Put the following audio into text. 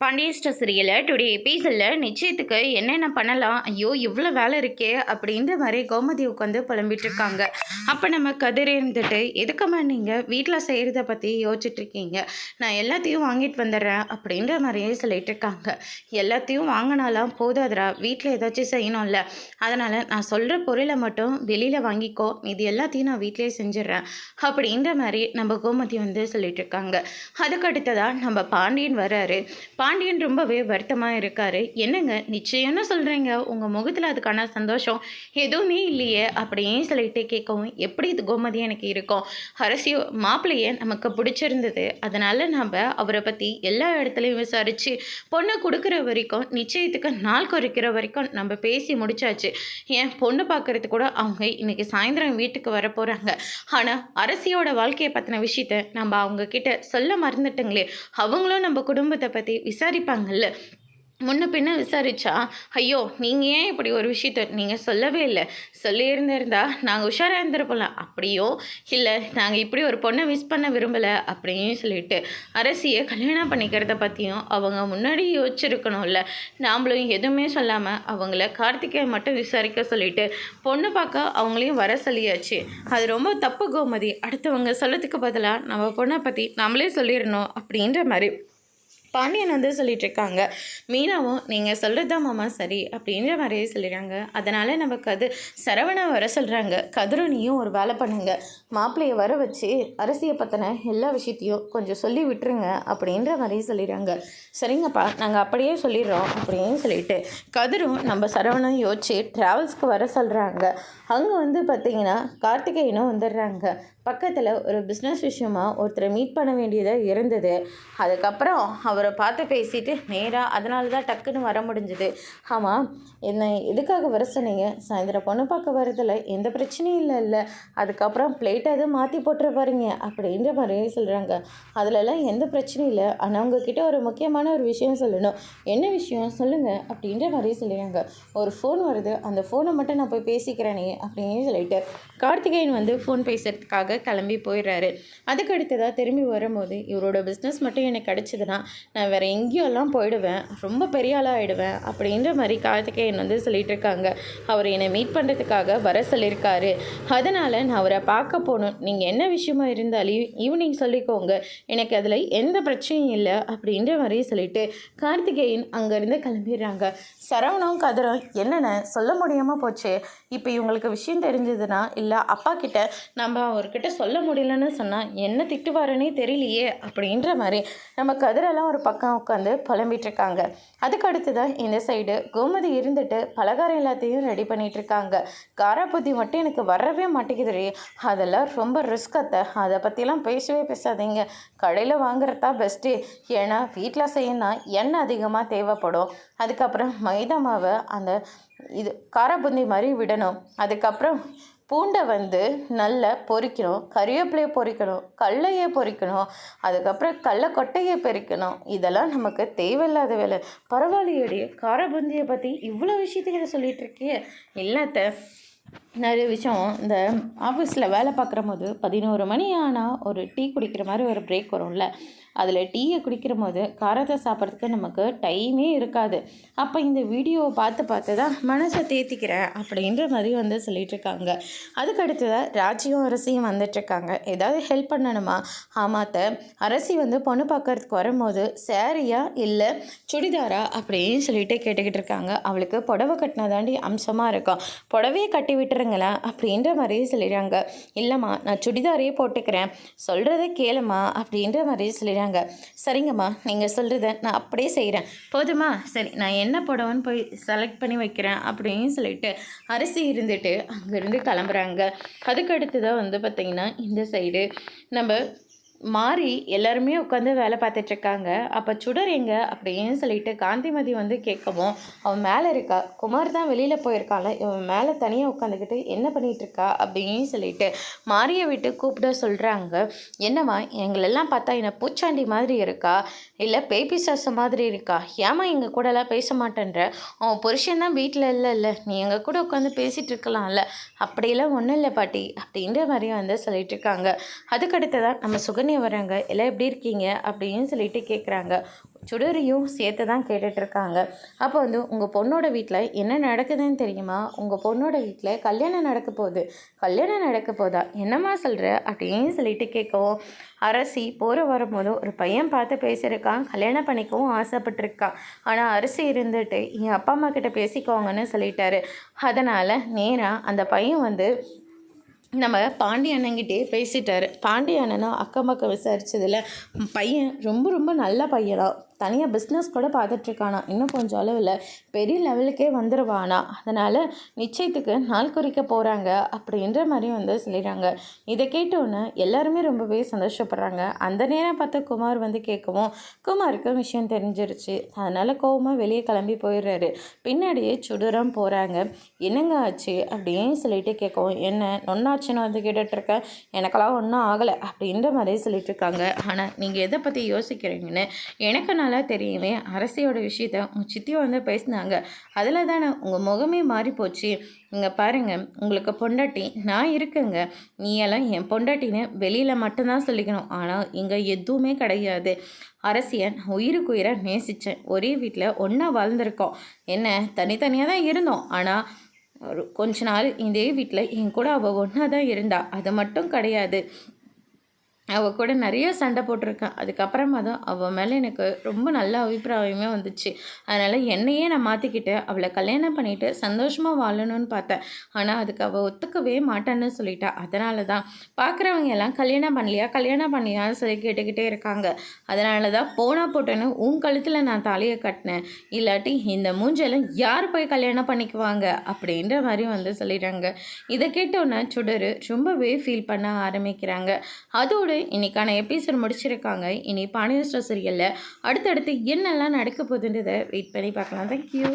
பாண்டியஸ்டர் சீரியலில் டுடே எபிசோடில் நிச்சயத்துக்கு என்னென்ன பண்ணலாம், ஐயோ இவ்வளோ வேலை இருக்கே அப்படின்ற மாதிரி கோமதி உட்காந்து புலம்பிட்டு இருக்காங்க. அப்போ நம்ம கதிர் இருந்துட்டு, எதுக்கம்மா நீங்கள் வீட்டில் செய்கிறத பற்றி யோசிச்சுட்ருக்கீங்க, நான் எல்லாத்தையும் வாங்கிட்டு வந்துடுறேன் அப்படின்ற மாதிரியே சொல்லிட்டு இருக்காங்க. எல்லாத்தையும் வாங்கினாலாம் போதாதுரா, வீட்டில் ஏதாச்சும் செய்யணும்ல, அதனால் நான் சொல்கிற பொருளை மட்டும் வெளியில் வாங்கிக்கோ, இது எல்லாத்தையும் நான் வீட்டிலே செஞ்சிடறேன் அப்படின்ற மாதிரி நம்ம கோமதி வந்து சொல்லிட்டு இருக்காங்க. அதுக்கு அடுத்ததாக நம்ம பாண்டியன் வர்றாரு. பாண்டியன் ரொம்பவே வருத்தமாக இருக்காரு. என்னங்க நிச்சயம்னு சொல்கிறீங்க, உங்கள் முகத்தில் அதுக்கான சந்தோஷம் எதுவுமே இல்லையே அப்படின்னு சொல்லிட்டு கேட்கவும், எப்படி இது கோமதி எனக்கு இருக்கும், அரசியோ மாப்பிள்ளையே நமக்கு பிடிச்சிருந்தது, அதனால் நம்ம அவரை பற்றி எல்லா இடத்துலையும் விசாரித்து பொண்ணை கொடுக்குற வரைக்கும், நிச்சயத்துக்கு நாள் குறைக்கிற வரைக்கும் நம்ம பேசி முடிச்சாச்சு. ஏன் பொண்ணு பார்க்குறது கூட அவங்க இன்றைக்கி சாயந்தரம் வீட்டுக்கு வர போகிறாங்க. ஆனால் அரசியோட வாழ்க்கையை பற்றின விஷயத்த நம்ம அவங்கக்கிட்ட சொல்ல மறந்துட்டுங்களே, அவங்களும் நம்ம குடும்பத்தை பற்றி விசாரிப்பாங்கல்ல, முன்ன பின்ன விசாரிச்சா, ஐயோ நீங்கள் ஏன் இப்படி ஒரு விஷயத்த நீங்கள் சொல்லவே இல்லை, சொல்லியிருந்திருந்தா நாங்கள் உஷாராக இருந்திருப்போம்ல, அப்படியோ இல்லை நாங்கள் இப்படி ஒரு பொண்ணை மிஸ் பண்ண விரும்பலை அப்படின்னு சொல்லிட்டு அரசியை கல்யாணம் பண்ணிக்கிறத பற்றியும் அவங்க முன்னாடி யோசிச்சிருக்கணும்ல. நாமளும் எதுவுமே சொல்லாமல் அவங்கள கார்த்திகை மட்டும் விசாரிக்க சொல்லிட்டு பொண்ணு பார்க்க அவங்களையும் வர சொல்லியாச்சு. அது ரொம்ப தப்பு கோமதி, அடுத்தவங்க சொல்லத்துக்கு பதிலாக நம்ம பொண்ணை பற்றி நம்மளே சொல்லிடணும் அப்படின்ற மாதிரி பாண்டியன் வந்து சொல்லிட்டு இருக்காங்க. மீனாவும் நீங்கள் சொல்கிறது தான் மாமா சரி அப்படின்ற மாதிரியே சொல்லிடுறாங்க. அதனால் நம்ம சரவணா வர சொல்கிறாங்க. கதிரனியும் ஒரு வேலை பண்ணுங்க, மாப்பிள்ளையை வர வச்சு அரசியை பற்றின எல்லா விஷயத்தையும் கொஞ்சம் சொல்லி விட்டுருங்க அப்படின்ற மாதிரி சொல்லிடுறாங்க. சரிங்கப்பா நாங்கள் அப்படியே சொல்லிடுறோம் அப்படின்னு சொல்லிட்டு கதிரும் நம்ம சரவணம் யோசிச்சு ட்ராவல்ஸ்க்கு வர சொல்கிறாங்க. அங்கே வந்து பார்த்திங்கன்னா கார்த்திகேயனும் வந்துடுறாங்க. பக்கத்தில் ஒரு பிஸ்னஸ் விஷயமா ஒருத்தரை மீட் பண்ண வேண்டியதாக இருந்தது. அதுக்கப்புறம் அவரை பார்த்து பேசிட்டு நேராக அதனால தான் டக்குன்னு வர முடிஞ்சுது. ஆமாம், என்னை எதுக்காக வர சொன்னீங்க? சாயந்தரம் பொண்ணு பார்க்க வரதில்ல, எந்த பிரச்சனையும் இல்லை. அதுக்கப்புறம் பிளேட்டை எதுவும் மாற்றி போட்டுற பாருங்க அப்படின்ற மாதிரியே சொல்கிறாங்க. அதிலலாம் எந்த பிரச்சனையும் இல்லை, ஆனால் உங்ககிட்ட ஒரு முக்கியமான ஒரு விஷயம் சொல்லணும். என்ன விஷயம் சொல்லுங்கள் அப்படின்ற மாதிரியே சொல்லிடுறாங்க. ஒரு ஃபோன் வருது, அந்த ஃபோனை மட்டும் நான் போய் பேசிக்கிறேனே அப்படின்னு சொல்லிட்டு கார்த்திகேயன் வந்து ஃபோன் பேசுகிறதுக்காக கிளம்பி போயிடுறாரு. அதுக்கு அடுத்ததாக திரும்பி வரும்போது, இவரோட பிஸ்னஸ் மட்டும் எனக்கு கிடச்சிதுன்னா நான் வேறு எங்கேயோலாம் போயிடுவேன், ரொம்ப பெரிய ஆளாக ஆகிடுவேன் அப்படின்ற மாதிரி கார்த்திகேயன் வந்து சொல்லிட்டு இருக்காங்க. அவர் என்னை மீட் பண்ணுறதுக்காக வர சொல்லியிருக்காரு, அதனால் நான் அவரை பார்க்க போகணும். நீங்கள் என்ன விஷயமா இருந்தாலும் ஈவினிங் சொல்லிக்கோங்க, எனக்கு அதில் எந்த பிரச்சனையும் இல்லை அப்படின்ற மாதிரி சொல்லிட்டு கார்த்திகேயன் அங்கேருந்து கிளம்பிடுறாங்க. சரவணம் கதிரும் என்னென்ன சொல்ல முடியாமல் போச்சு, இப்போ இவங்களுக்கு விஷயம் தெரிஞ்சதுன்னா, இல்லை அப்பா கிட்ட நம்ம அவர்கிட்ட சொல்ல முடியலன்னு சொன்னால் என்ன திட்டுவாருன்னே தெரியலையே அப்படின்ற மாதிரி நம்ம கதிரெல்லாம் ஒரு பக்கம் உட்காந்து புலம்பிட்டு இருக்காங்க. அதுக்கு அடுத்து தான் இந்த சைடு கோமதி இருந்துட்டு பலகாரம் எல்லாத்தையும் ரெடி பண்ணிட்டு இருக்காங்க. காராபுத்தி மட்டும் எனக்கு வரவே மாட்டேங்குது, அதெல்லாம் ரொம்ப ரிஸ்கத்தை, அதை பற்றிலாம் பேசவே பேசாதீங்க, கடையில் வாங்குறதா பெஸ்ட்டு. ஏன்னா வீட்டில் செய்யணும்னா எண்ணெய் அதிகமாக தேவைப்படும், அதுக்கப்புறம் மைதா மாவை அந்த இது காராபுந்தி மாதிரி விடணும், அதுக்கப்புறம் பூண்டை வந்து நல்லா பொரிக்கணும், கறிவேப்பிலையை பொரிக்கணும், கடலையை பொரிக்கணும், அதுக்கப்புறம் கடல கொட்டையை பொரிக்கணும். இதெல்லாம் நமக்கு தேவையில்லாத வேலை. பரவாயில்லையடி, காரபூந்தியை பற்றி இவ்வளோ விஷயத்துக்கு சொல்லிகிட்டு இருக்கியே. இல்லத்த நிறைய விஷயம் இந்த ஆஃபீஸில் வேலை பார்க்குற போது 11 மணி ஆனால் ஒரு டீ குடிக்கிற மாதிரி ஒரு பிரேக் வரும்ல, அதில் டீயை குடிக்கிற போது காரத்தை சாப்பிட்றதுக்கு நமக்கு டைமே இருக்காது. அப்போ இந்த வீடியோவை பார்த்து தான் மனசை தேத்திக்கிறேன் அப்படின்ற மாதிரி வந்து சொல்லிகிட்ருக்காங்க. அதுக்கு அடுத்ததாக ராஜியும் அரசியும் வந்துட்டுருக்காங்க. ஏதாவது ஹெல்ப் பண்ணணுமா? ஆமாத்த, அரசி வந்து பொண்ணு பார்க்கறதுக்கு வரும்போது சாரியா இல்லை சுடிதாரா அப்படின்னு சொல்லிட்டு கேட்டுக்கிட்டு இருக்காங்க. அவளுக்கு புடவை கட்டினா தாண்டி அம்சமாக இருக்கும், புடவையை கட்டி விட்டுருங்களேன் அப்படின்ற மாதிரி சொல்லிடுறாங்க. இல்லைம்மா நான் சுடிதாரையே போட்டுக்கிறேன், சொல்கிறத கேளுமா அப்படின்ற மாதிரி சொல்லிடுறாங்க. சரிங்கம்மா, நீங்கள் சொல்கிறத நான் அப்படியே செய்கிறேன், போதுமா? சரி, நான் என்ன புடவைன்னு போய் செலக்ட் பண்ணி வைக்கிறேன் அப்படின்னு சொல்லிட்டு அரிசி இருந்துட்டு அங்கேருந்து கிளம்புறாங்க. அதுக்கு அடுத்து தான் வந்து பார்த்திங்கன்னா இந்த சைடு நம்ம மாறி எல்லாருமே உட்காந்து வேலை பார்த்துட்ருக்காங்க. அப்போ சுடர் எங்கே அப்படின்னு சொல்லிட்டு காந்திமதி வந்து கேட்கவும், அவன் மேலே இருக்கா, குமார் தான் வெளியில் போயிருக்கான்ல, இவன் மேலே தனியாக உட்காந்துக்கிட்டு என்ன பண்ணிகிட்ருக்கா அப்படின்னு சொல்லிட்டு மாரியை விட்டு கூப்பிட சொல்கிறாங்க. என்னம்மா எங்களெல்லாம் பார்த்தா என்ன பூச்சாண்டி மாதிரி இருக்கா, இல்லை பேபி சாச மாதிரி இருக்கா, ஏமா எங்கள் கூடலாம் பேச மாட்டேன்ற, அவன் புருஷன் தான் வீட்டில் இல்லை, நீ எங்கள் கூட உட்காந்து பேசிகிட்டு இருக்கலாம்ல, அப்படியெல்லாம் ஒன்றும் இல்லை பாட்டி அப்படின்ற மாதிரி வந்து சொல்லிட்டு இருக்காங்க. அதுக்கடுத்து தான் நம்ம சௌதன்யா வராங்க. எல்லாம் எப்படி இருக்கீங்க அப்படின்னு சொல்லிட்டு கேட்குறாங்க. சுடரையும் சேர்த்து தான் கேட்டுட்ருக்காங்க. அப்போ வந்து உங்கள் பொண்ணோட வீட்டில் என்ன நடக்குதுன்னு தெரியுமா? உங்கள் பொண்ணோட வீட்டில் கல்யாணம் நடக்க போகுது. கல்யாணம் நடக்க போதா? என்னம்மா சொல்கிற அப்படின்னு சொல்லிட்டு கேட்கவும், அரசி போகிற வரும்போது ஒரு பையன் பார்த்து பேசியிருக்கான். கல்யாணம் பண்ணிக்கவும் ஆசைப்பட்டிருக்கான். ஆனால் அரசி இருந்துட்டு என் அப்பா அம்மா கிட்ட பேசிக்கோங்கன்னு சொல்லிட்டாரு. அதனால் நேராக அந்த பையன் வந்து நம்ம பாண்டி அண்ணங்கிட்டே பேசிட்டாரு. பாண்டி அண்ணனும் அக்கம் பக்கம் விசாரிச்சதில் பையன் ரொம்ப ரொம்ப நல்ல பையனா, தனியாக பிஸ்னஸ் கூட பார்த்துட்ருக்கானா, இன்னும் கொஞ்சம் அளவில் பெரிய லெவலுக்கே வந்துடுவானா, அதனால் நிச்சயத்துக்கு நாள் குறிக்க போகிறாங்க அப்படின்ற மாதிரி வந்து சொல்லிடுறாங்க. இதை கேட்டோன்னே எல்லாருமே ரொம்பவே சந்தோஷப்படுறாங்க. அந்த நேரம் பார்த்து குமார் வந்து கேட்கவும், குமாருக்கு விஷயம் தெரிஞ்சிருச்சு. அதனால் கோவமாக வெளியே கிளம்பி போயிடுறாரு. பின்னாடியே சுடுரம் போகிறாங்க. என்னங்க ஆச்சு அப்படின்னு சொல்லிட்டு கேட்கவும், என்ன நொன்னாச்சுன்னு வந்து கேட்டுட்ருக்கேன், எனக்கெல்லாம் ஒன்றும் ஆகலை அப்படின்ற மாதிரி சொல்லிட்டு இருக்காங்க. ஆனால் நீங்கள் எதை பற்றி யோசிக்கிறீங்கன்னு எனக்கு நல்லா தெரியுமே. அரசியோட விஷயத்த உங்கள் சித்தி வந்து பேசினாங்க. அதில் தானே உங்கள் முகமே மாறி போச்சு. இங்கே பாருங்கள், உங்களுக்கு பொண்டாட்டி நான் இருக்குங்க. நீ எல்லாம் என் பொண்டாட்டின்னு வெளியில் மட்டும்தான் சொல்லிக்கணும். ஆனால் இங்கே எதுவுமே கிடையாது. அரசியை உயிருக்கு உயிராக நேசித்தேன். ஒரே வீட்டில் ஒன்றா வாழ்ந்திருக்கோம். என்ன தனித்தனியாக தான் இருந்தோம். ஆனால் கொஞ்ச நாள் இதே வீட்டில் என் கூட அவள் ஒன்றா தான் இருந்தா. அது மட்டும் கிடையாது, அவள் கூட நிறைய சண்டை போட்டிருக்கேன். அதுக்கப்புறமா தான் அவள் மேலே எனக்கு ரொம்ப நல்ல அபிப்பிராயமே வந்துச்சு. அதனால் என்னையே நான் மாற்றிக்கிட்டு அவளை கல்யாணம் பண்ணிவிட்டு சந்தோஷமாக வாழணும்னு பார்த்தேன். ஆனால் அதுக்கு அவள் ஒத்துக்கவே மாட்டேன்னு சொல்லிட்டா. அதனால தான் பார்க்குறவங்க எல்லாம் கல்யாணம் பண்ணலையான்னு சொல்லி கேட்டுக்கிட்டே இருக்காங்க. அதனால தான் போனா போட்டேன்னு உன் கழுத்தில் நான் தலையை கட்டினேன். இல்லாட்டி இந்த மூஞ்செல்லாம் யார் போய் கல்யாணம் பண்ணிக்குவாங்க அப்படின்ற மாதிரி வந்து சொல்லிடுறாங்க. இதை கேட்டோன்னே சுடரு ரொம்பவே ஃபீல் பண்ண ஆரம்பிக்கிறாங்க. அதோடு இன்னைக்கான எபிசோட் முடிச்சிருக்காங்க. இனி பாண்டியன் ஸ்டோர் சீரியலில் அடுத்தடுத்து என்னெல்லாம் நடக்க போகுதுன்றதை வெயிட் பண்ணி பார்க்கலாம். தேங்க்யூ.